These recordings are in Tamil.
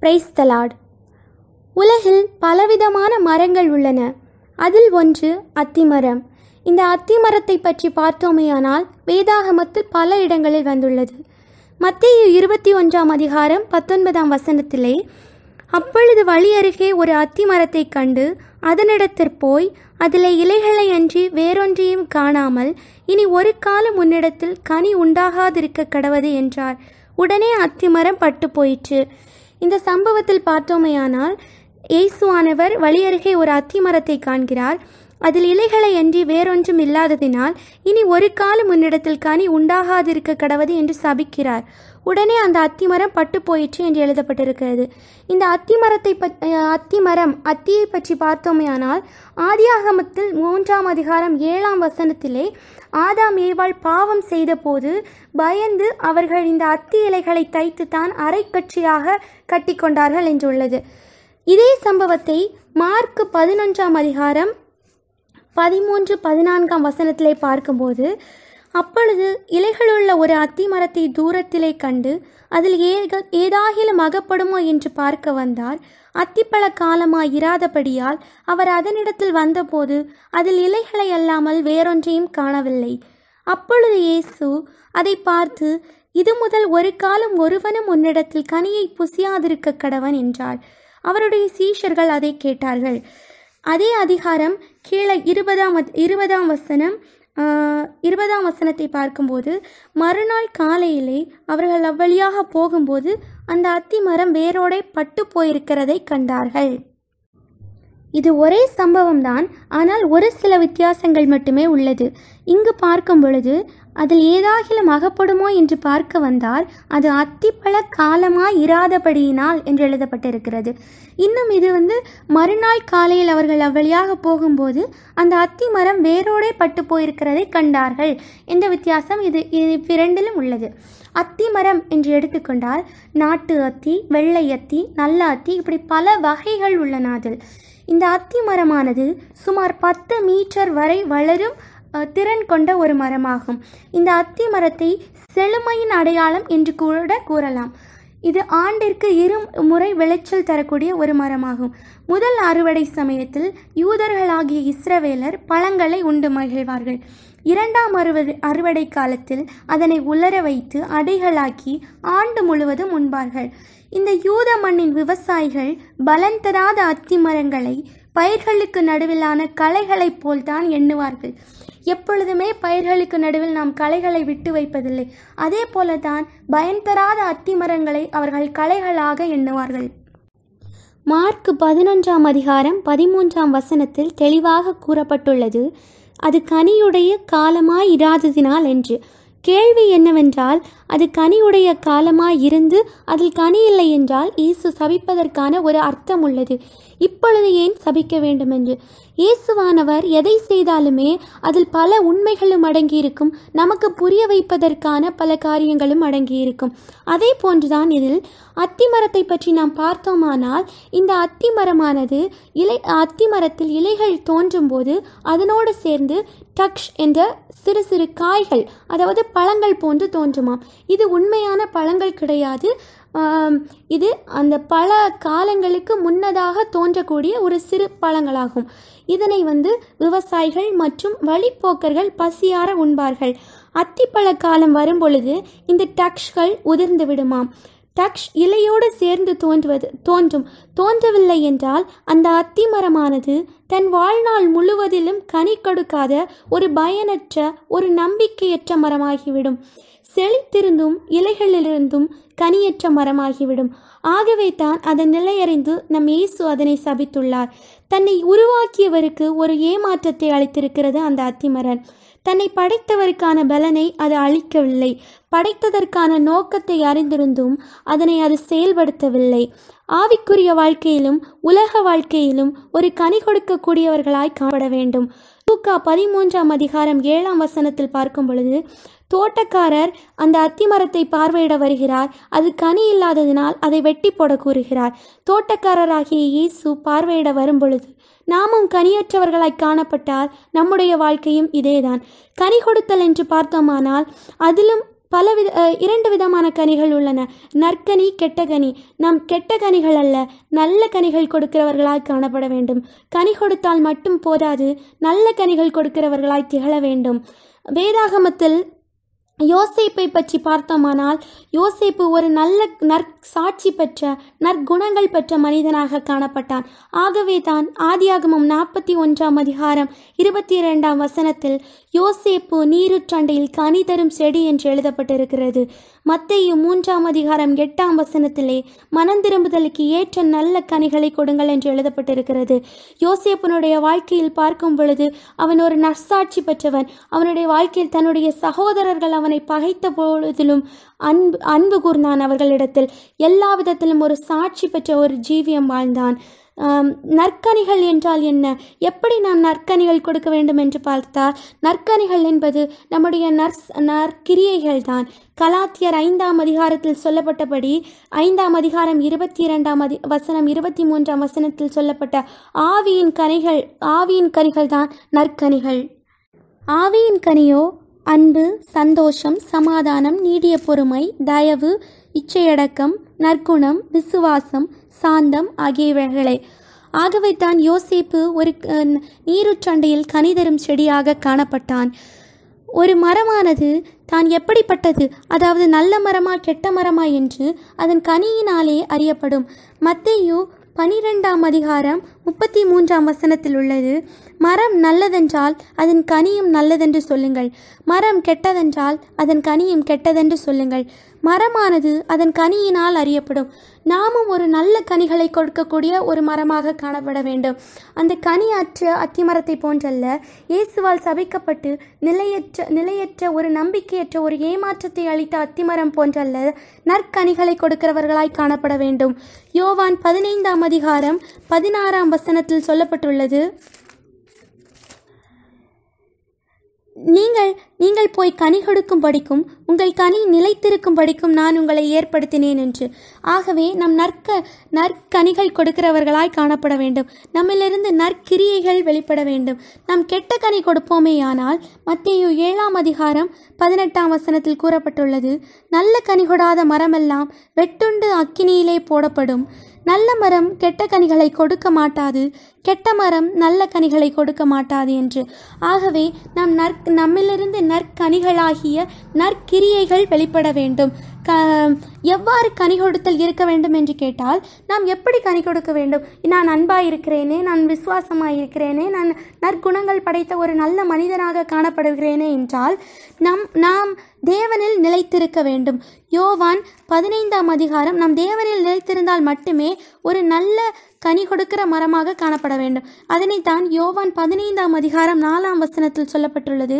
Praise the Lord. உலகில் பலவிதமான மரங்கள் உள்ளன. அதில் ஒன்று அத்திமரம். இந்த அத்திமரத்தை பற்றி பார்த்தோமேயானால் வேதாகமத்தில் பல இடங்களில் வந்துள்ளது. மத்தேயு 21 அதிகாரம் 19 அப்பொழுது வழி அருகே ஒரு அத்திமரத்தை கண்டு அதனிடத்திற் போய் அதில் இலைகளை அன்றி வேறொன்றையும் காணாமல் இனி ஒரு காலம் உன்னிடத்தில் கனி உண்டாகாதிருக்க கடவது என்றார். உடனே அத்திமரம் பட்டு போயிற்று. இந்த சம்பவத்தில் பார்த்தோமேயானால் இயேசுவானவர் வழி அருகே ஒரு அத்திமரத்தை காண்கிறார். அதில் இலைகளை அன்றி வேறொன்றும் இல்லாததினால் இனி ஒரு காலம் உன்னிடத்தில் கனி உண்டாகாதிருக்க கடவது என்று சபிக்கிறார். உடனே அந்த அத்திமரம் பட்டு போயிற்று என்று எழுதப்பட்டிருக்கிறது. இந்த அத்தியை பற்றி பார்த்தோமேயானால் ஆதியாகமத்தில் 3 அதிகாரம் 7 ஆதாம் ஏவாள் பாவம் செய்த போது பயந்து அவர்கள் இந்த அத்தி இலைகளை தைத்து தான் அரைக்கட்சியாக கட்டி கொண்டார்கள் என்றுள்ளது. இதே சம்பவத்தை மார்க் 11 அதிகாரம் 13-14 பார்க்கும்போது அப்பொழுது இலைகளுள்ள ஒரு அத்தி மரத்தை தூரத்திலே கண்டு அதில் ஏதாகிலும் அகப்படுமோ என்று பார்க்க வந்தார். அத்திப்பழ காலமாய் இராதபடியால் அவர் அதனிடத்தில் வந்தபோது அதில் இலைகளை அல்லாமல் வேறொன்றையும் காணவில்லை. அப்பொழுது இயேசு அதை பார்த்து, இது முதல் ஒரு காலம் ஒருவனும் உன்னிடத்தில் கனியை புசியாதிருக்க கடவன் என்றார். அவருடைய சீஷர்கள் அதை கேட்டார்கள். அதே அதிகாரம் கீழே 20 வசனத்தை பார்க்கும்போது மறுநாள் காலையிலே அவர்கள் அவ்வழியாக போகும்போது அந்த அத்தி மரம் வேரோடே பட்டு போயிருக்கிறதை கண்டார்கள். இது ஒரே சம்பவம்தான், ஆனால் ஒரு சில வித்தியாசங்கள் மட்டுமே உள்ளது. இங்கு பார்க்கும் பொழுது அதில் ஏதாகிலும் அகப்படுமோ என்று பார்க்க வந்தார். அது அத்திப்பழ காலமாய் இராதபடியினால் என்று எழுதப்பட்டிருக்கிறது. இன்னும் இது மறுநாள் காலையில் அவர்கள் அவ்வழியாக போகும்போது அந்த அத்தி மரம் வேரோடே பட்டு போயிருக்கிறதை கண்டார்கள் என்ற வித்தியாசம் இது இரண்டிலும் உள்ளது. அத்தி மரம் என்று எடுத்துக்கொண்டால் நாட்டு அத்தி, வெள்ளை அத்தி, நல்ல அத்தி, இப்படி பல வகைகள் உள்ளன. அதில் இந்த அத்தி மரமானது சுமார் 10 மீட்டர் வரை வளரும் திறன் கொண்ட ஒரு மரமாகும். இந்த அத்தி மரத்தை செழுமையின் அடையாளம் என்று கூட கூறலாம். இது ஆண்டிற்கு 2 முறை விளைச்சல் தரக்கூடிய ஒரு மரமாகும். முதல் அறுவடை சமயத்தில் யூதர்களாகிய இஸ்ரவேலர் பழங்களை உண்டு மகிழ்வார்கள். 2ஆம் அறுவடை காலத்தில் அதனை உலர வைத்து அடைகளாக்கி ஆண்டு முழுவதும் உண்பார்கள். இந்த யூத மண்ணின் விவசாயிகள் பலன் தராத அத்தி மரங்களை பயிர்களுக்கு நடுவிலான களைகளைப் போல்தான் எண்ணுவார்கள். எப்பொழுதுமே பயிர்களுக்கு நடுவில் நாம் களைகளை விட்டு வைப்பதில்லை. அதே போலதான் பயன் தராத அத்தி மரங்களை அவர்கள் களைகளாக எண்ணுவார்கள். மார்க் 11 அதிகாரம் 13 தெளிவாக கூறப்பட்டுள்ளது, அது கனியுடைய காலமாய் இராததினால் என்று. கேள்வி என்னவென்றால், அது கனியுடைய காலமாய் இருந்து அதில் கனி இல்லை என்றால் இயேசு சபிப்பதற்கான ஒரு அர்த்தம் உள்ளது. இப்பொழுது ஏன் சபிக்க வேண்டும் என்று? இயேசுவானவர் எதை செய்தாலுமே அதில் பல உண்மைகளும் அடங்கியிருக்கும். நமக்கு புரிய வைப்பதற்கான பல காரியங்களும் அடங்கியிருக்கும். அதே போன்றுதான் இதில் அத்திமரத்தை பற்றி நாம் பார்த்தோமானால், இந்த அத்திமரமானது அத்திமரத்தில் இலைகள் தோன்றும் போது அதனோடு சேர்ந்து டக்ஷ் என்ற சிறு சிறு காய்கள், அதாவது பழங்கள் போன்று தோன்றுமாம். இது உண்மையான பழங்கள் கிடையாது. இது அந்த பல காலங்களுக்கு முன்னதாக தோன்றக்கூடிய ஒரு சிறு பழங்களாகும். இதனை விவசாயிகள் மற்றும் வழிப்போக்கர்கள் பசியார உண்பார்கள். அத்திப்பழ காலம் வரும் பொழுது இந்த டக்ஷ்கள் உதிர்ந்து விடுமாம். டக்ஷ் இலையோடு சேர்ந்து தோன்றவில்லை என்றால் அந்த அத்திமரமானது தன் வாழ்நாள் முழுவதிலும் கனி கொடுக்காத ஒரு பயனற்ற, ஒரு நம்பிக்கையற்ற மரமாகிவிடும். செழித்திருந்தும் இலைகளிலிருந்தும் கனியற்ற மரமாகிவிடும். ஆகவே தான் அதன் நிலையறிந்து நம் இயேசு அதனை சபித்துள்ளார். தன்னை உருவாக்கியவருக்கு ஒரு ஏமாற்றத்தை அளித்திருக்கிறது அந்த அத்திமரம். தன்னை படைத்தவருக்கான பலனை அது அளிக்கவில்லை. படைத்ததற்கான நோக்கத்தை அறிந்திருந்தும் அதனை அது செயல்படுத்தவில்லை. ஆவிக்குரிய வாழ்க்கையிலும் உலக வாழ்க்கையிலும் ஒரு கனி கொடுக்கக்கூடியவர்களாய் காணப்பட வேண்டும். லூக்கா 13 அதிகாரம் 7 பார்க்கும் பொழுது தோட்டக்காரர் அந்த அத்திமரத்தை பார்வையிட வருகிறார். அது கனி இல்லாததினால் அதை வெட்டி போட கூறுகிறார். தோட்டக்காரராகிய இயேசு பார்வையிட வரும் பொழுது நாமும் கனியற்றவர்களாய் காணப்பட்டால் நம்முடைய வாழ்க்கையும் இதேதான். கனி கொடுத்தல் என்று பார்த்தோமானால் அதிலும் இரண்டு விதமான கனிகள் உள்ளன, நற்கனி, கெட்ட கனி. நாம் கெட்ட கனிகள் அல்ல, நல்ல கனிகள் கொடுக்கிறவர்களாய் காணப்பட வேண்டும். கனி கொடுத்தால் மட்டும் போதாது, நல்ல கனிகள் கொடுக்கிறவர்களாய் திகழ வேண்டும். வேதாகமத்தில் யோசேப்பை பற்றி பார்த்தோமானால், யோசேப்பு ஒரு நல்ல நற்சாட்சி பெற்ற நற்குணங்கள் பெற்ற மனிதனாக காணப்பட்டான். ஆகவே தான் ஆதியாகமம் 41 அதிகாரம் 22 வசனத்தில் யோசேப்பு நீருற்றண்டையில் கனி தரும் செடி என்று எழுதப்பட்டிருக்கிறது. மத்தேயு 3 அதிகாரம் 8 வசனத்திலே மனந்திரும்புதலுக்கு ஏற்ற நல்ல கனிகளை கொடுங்கள் என்று எழுதப்பட்டிருக்கிறது. யோசேப்பனுடைய வாழ்க்கையில் பார்க்கும் பொழுது அவன் ஒரு நற்சாட்சி பெற்றவன். அவனுடைய வாழ்க்கையில் தன்னுடைய சகோதரர்கள் அவனை பகைத்த பொழுதிலும் அன்பு கூர்ந்தான். அவர்களிடத்தில் எல்லா விதத்திலும் ஒரு சாட்சி பெற்ற ஒரு ஜீவியம் வாழ்ந்தான். நற்கனிகள் என்றால் என்ன, எப்படி நாம் நற்கனிகள் கொடுக்க வேண்டும் என்று பார்த்தால், நற்கனிகள் என்பது நம்முடைய நற்கிரியைகள் தான். கலாத்தியர் 5 அதிகாரத்தில் சொல்லப்பட்டபடி 5 அதிகாரம் 22 வசனம் 23 வசனத்தில் சொல்லப்பட்ட ஆவியின் கனிகள் தான் நற்கனிகள். ஆவியின் கனியோ அன்பு, சந்தோஷம், சமாதானம், நீடிய பொறுமை, தயவு, இச்சையடக்கம், நற்குணம், விசுவாசம், சாந்தம் ஆகியவைகளே. ஆகவே தான் யோசேப்பு ஒரு நீருற்றண்டையில் கனி தரும் செடியாக காணப்பட்டான். ஒரு மரமானது தான் எப்படிப்பட்டது, அதாவது நல்ல மரமா கெட்ட மரமா என்று அதன் கனியினாலே அறியப்படும். மத்தேயு 12 அதிகாரம் 33 வசனத்தில் உள்ளது, மரம் நல்லதென்றால் அதன் கனியும் நல்லதென்று சொல்லுங்கள், மரம் கெட்டதென்றால் அதன் கனியும் கெட்டதென்று சொல்லுங்கள். மரமானது அதன் கனியினால் அறியப்படும். நாமும் ஒரு நல்ல கனிகளை கொடுக்கக்கூடிய ஒரு மரமாக காணப்பட வேண்டும். அந்த கனி அத்திமரத்தை போன்றல்ல, இயேசுவால் சபிக்கப்பட்டு நிலையற்ற ஒரு நம்பிக்கையற்ற ஒரு ஏமாற்றத்தை அளித்த அத்திமரம் போன்றல்ல, நற்கனிகளை கொடுக்கிறவர்களாய் காணப்பட வேண்டும். யோவான் 15 அதிகாரம் 16 வசனத்தில் சொல்லப்பட்டுள்ளது, நீங்கள் போய் கனி கொடுக்கும் படிக்கும் உங்கள் கனி நிலைத்திருக்கும் படிக்கும் நான் உங்களை ஏற்படுத்தினேன் என்று. ஆகவே நம் நற்கனிகள் கொடுக்கிறவர்களாய் காணப்பட வேண்டும். நம்மிலிருந்து நற்கிரியைகள் வெளிப்பட வேண்டும். நாம் கெட்ட கனி கொடுப்போமேயானால் மத்தேயு 7 அதிகாரம் 18 வசனத்தில் கூறப்பட்டுள்ளது, நல்ல கனி கொடாத மரமெல்லாம் வெட்டுண்டு அக்கினியிலே போடப்படும். நல்ல மரம் கெட்ட கனிகளை கொடுக்க மாட்டாது, கெட்ட மரம் நல்ல கனிகளை கொடுக்க மாட்டாது என்று. ஆகவே நாம் நம்மிலிருந்து நற்கனிகளாகிய நற்கிரியைகள் வெளிப்பட வேண்டும். எவ்வாறு கனி கொடுத்தல் இருக்க வேண்டும் என்று கேட்டால், நாம் எப்படி கனி கொடுக்க வேண்டும்? நான் அன்பாக இருக்கிறேனே, நான் விசுவாசமாக இருக்கிறேனே, நான் நற்குணங்கள் படைத்த ஒரு நல்ல மனிதனாக காணப்படுகிறேனே என்றால் நாம் தேவனில் நிலைத்திருக்க வேண்டும். யோவான் 15 அதிகாரம் நாம் தேவனில் நிலைத்திருந்தால் மட்டுமே ஒரு நல்ல கனி கொடுக்கிற மரமாக காணப்பட வேண்டும். அதனைத்தான் யோவான் 15 அதிகாரம் 4 வசனத்தில் சொல்லப்பட்டுள்ளது,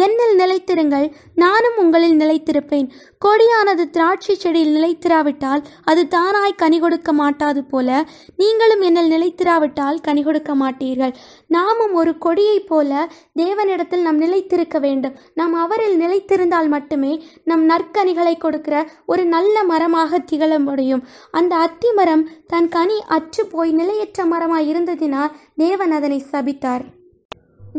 என்னில் நிலைத்திருங்கள், நானும் உங்களில் நிலைத்திருப்பேன். கொடியானது திராட்சை செடியில் நிலைத்திராவிட்டால் அது தானாய் கனி கொடுக்க மாட்டாது போல, நீங்களும் என்னில் நிலைத்திராவிட்டால் கனி கொடுக்க மாட்டீர்கள். நாமும் ஒரு கொடியைப் போல தேவனிடத்தில் நாம் நிலைத்திருக்க வேண்டும். நாம் அவரில் நிலைத்திருந்தால் மட்டுமே நம் நற்கனிகளை கொடுக்கிற ஒரு நல்ல மரமாக திகழ முடியும். அந்த அத்தி மரம் தன் கனி அற்று போய் நிலையற்ற மரமாய் இருந்ததினால் தேவன் அதனை சபித்தார்.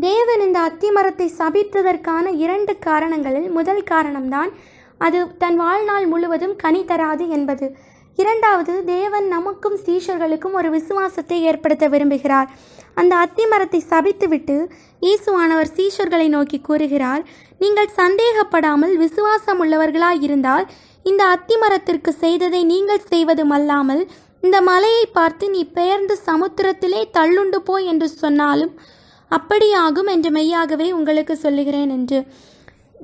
தேவன் இந்த அத்தி மரத்தை சபித்ததற்கான 2 காரணங்களில் முதல் காரணம்தான் அது தன் வாழ்நாள் முழுவதும் கனி தராது என்பது. 2வது, தேவன் நமக்கும் சீஷர்களுக்கும் ஒரு விசுவாசத்தை ஏற்படுத்த விரும்புகிறார். அந்த அத்தி மரத்தை சபித்துவிட்டு இயேசுவானவர் சீஷர்களை நோக்கி கூறுகிறார், நீங்கள் சந்தேகப்படாமல் விசுவாசம் உள்ளவர்களாய் இருந்தால் இந்த அத்தி மரத்திற்கு செய்ததை நீங்கள் செய்வதும் அல்லாமல் இந்த மலையை பார்த்து நீ பெயர்ந்து சமுத்திரத்திலே தள்ளுண்டு போய் என்று சொன்னாலும் அப்படியாகும் என்று மெய்யாகவே உங்களுக்கு சொல்லுகிறேன் என்று.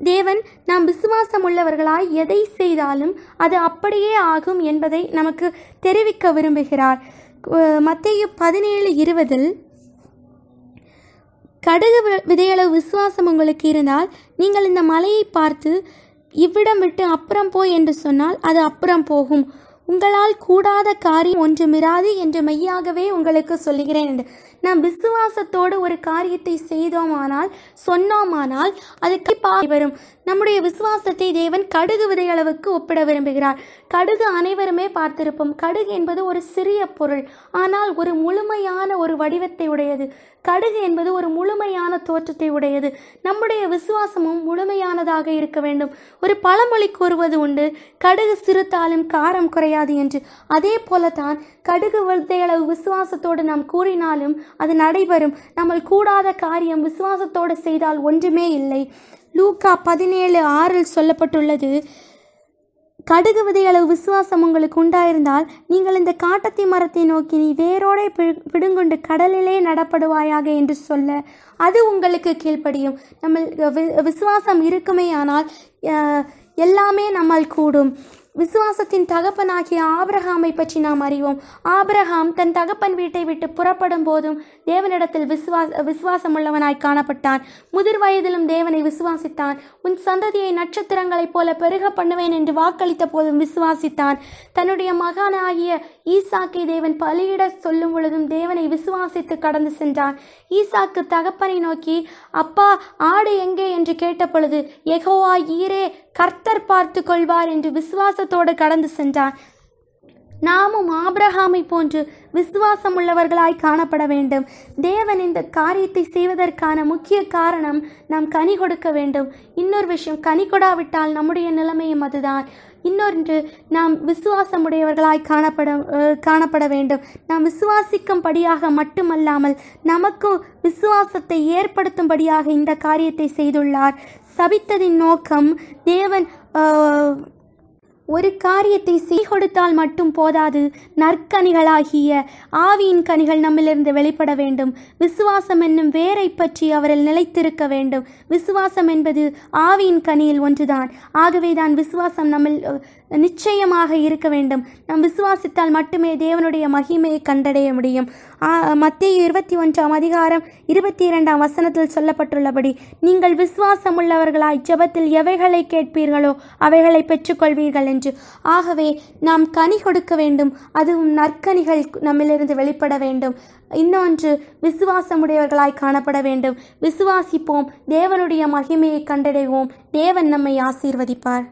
தேவன் நாம் விசுவாசம் உள்ளவர்களாய் எதை செய்தாலும் அது அப்படியே ஆகும் என்பதை நமக்கு தெரிவிக்க விரும்புகிறார். மத்தேயு 17:20 கடுகு விதையளவு விசுவாசம் உங்களுக்கு இருந்தால் நீங்கள் இந்த மலையை பார்த்து இவ்விடம் விட்டு அப்புறம் போய் என்று சொன்னால் அது அப்புறம் போகும். உங்களால் கூடாத காரியம் ஒன்றுமிராது என்று மெய்யாகவே உங்களுக்கு சொல்லுகிறேன் என்று. நாம் விசுவாசத்தோடு ஒரு காரியத்தை செய்தோமானால் சொன்னோமானால் அது கண்டிப்பாக வரும். நம்முடைய விசுவாசத்தை தேவன் கடுகு விதை அளவுக்கு ஒப்பிட விரும்புகிறார். கடுகு அனைவருமே பார்த்திருப்போம். கடுகு என்பது ஒரு சிறிய பொருள், ஆனால் ஒரு முழுமையான ஒரு வடிவத்தை உடையது. கடுகு என்பது ஒரு முழுமையான தோற்றத்தை உடையது. நம்முடைய விசுவாசமும் முழுமையானதாக இருக்க வேண்டும். ஒரு பழமொழி கூறுவது உண்டு, கடுகு சிறுத்தாலும் காரம் குறையாது என்று. அதே போலத்தான் கடுகு விதையளவு விசுவாசத்தோடு நாம் கூறினாலும் அது நடைபெறும். நம்ம கூடாத காரியம் விசுவாசத்தோடு செய்தால் ஒன்றுமே இல்லை. லூக்கா 17:6 சொல்லப்பட்டுள்ளது, கடுகு விதையளவு விசுவாசம் உங்களுக்கு உண்டாயிருந்தால் நீங்கள் இந்த காட்டத்தி மரத்தை நோக்கி நீ வேரோடே பிடுங்குண்டு கடலிலே நடப்படுவாயாக என்று சொல்ல அது உங்களுக்கு கீழ்ப்படியும். நம்ம விசுவாசம் இருக்குமே ஆனால் எல்லாமே நம்மால் கூடும். விசுவாசத்தின் தகப்பனாகிய ஆபிரகாமை பற்றி நாம் அறிவோம். ஆபிரகாம் தன் தகப்பன் வீட்டை விட்டு புறப்படும் போதும் தேவனிடத்தில் விசுவாசம் உள்ளவனாய் காணப்பட்டான். முதிர் வயதிலும் தேவனை விசுவாசித்தான். உன் சந்ததியை நட்சத்திரங்களைப் போல பெருக பண்ணுவேன் என்று வாக்களித்த போதும் விசுவாசித்தான். தன்னுடைய மகனாகிய ஈசாக்கை தேவன் பலியிட சொல்லும் பொழுதும் தேவனை விசுவாசித்து கடந்து சென்றான். ஈசாக்கு தகப்பனை நோக்கி, அப்பா ஆடு எங்கே என்று கேட்ட பொழுது, யெகோவா ஈரே, கர்த்தர் பார்த்து கொள்வார் என்று விசுவாசத்தோடு கடந்து சென்றான். நாமும் ஆபிரகாமை போன்று விசுவாசம் உள்ளவர்களாய் காணப்பட வேண்டும். தேவன் இந்த காரியத்தை செய்வதற்கான முக்கிய காரணம் நாம் கனி கொடுக்க வேண்டும். இன்னொரு விஷயம், கனி கொடாவிட்டால் நம்முடைய நிலைமையும் அதுதான். இன்னொன்று, நாம் விசுவாசமுடையவர்களாய் காணப்பட வேண்டும். நாம் விசுவாசிக்கும்படியாக மட்டுமல்லாமல் நமக்கு விசுவாசத்தை ஏற்படுத்தும்படியாக இந்த காரியத்தை செய்துள்ளார். சபித்ததின் நோக்கம், தேவன் ஒரு காரியத்தை செய் கொடுத்தால் மட்டும் போதாது, நற்கனிகளாகிய ஆவியின் கனிகள் நம்மிலிருந்து வெளிப்பட வேண்டும். விசுவாசம் என்னும் வேரை பற்றி அவரில் நிலைத்திருக்க வேண்டும். விசுவாசம் என்பது ஆவியின் கனியில் ஒன்றுதான். ஆகவே தான் விசுவாசம் நம்மில் நிச்சயமாக இருக்க வேண்டும். நாம் விசுவாசித்தால் மட்டுமே தேவனுடைய மகிமையை கண்டடைய முடியும். மத்தேயு 21:22 சொல்லப்பட்டுள்ளபடி, நீங்கள் விசுவாசம் உள்ளவர்களாய் ஜெபத்தில் எவைகளை கேட்பீர்களோ அவைகளை பெற்றுக்கொள்வீர்கள் என்று. ஆகவே நாம் கனி கொடுக்க வேண்டும். அதுவும் நற்கனிகள் நம்மிலிருந்து வெளிப்பட வேண்டும். இன்னொன்று, விசுவாசமுடையவர்களாய் காணப்பட வேண்டும். விசுவாசிப்போம், தேவனுடைய மகிமையை கண்டடைவோம். தேவன் நம்மை ஆசீர்வதிப்பார்.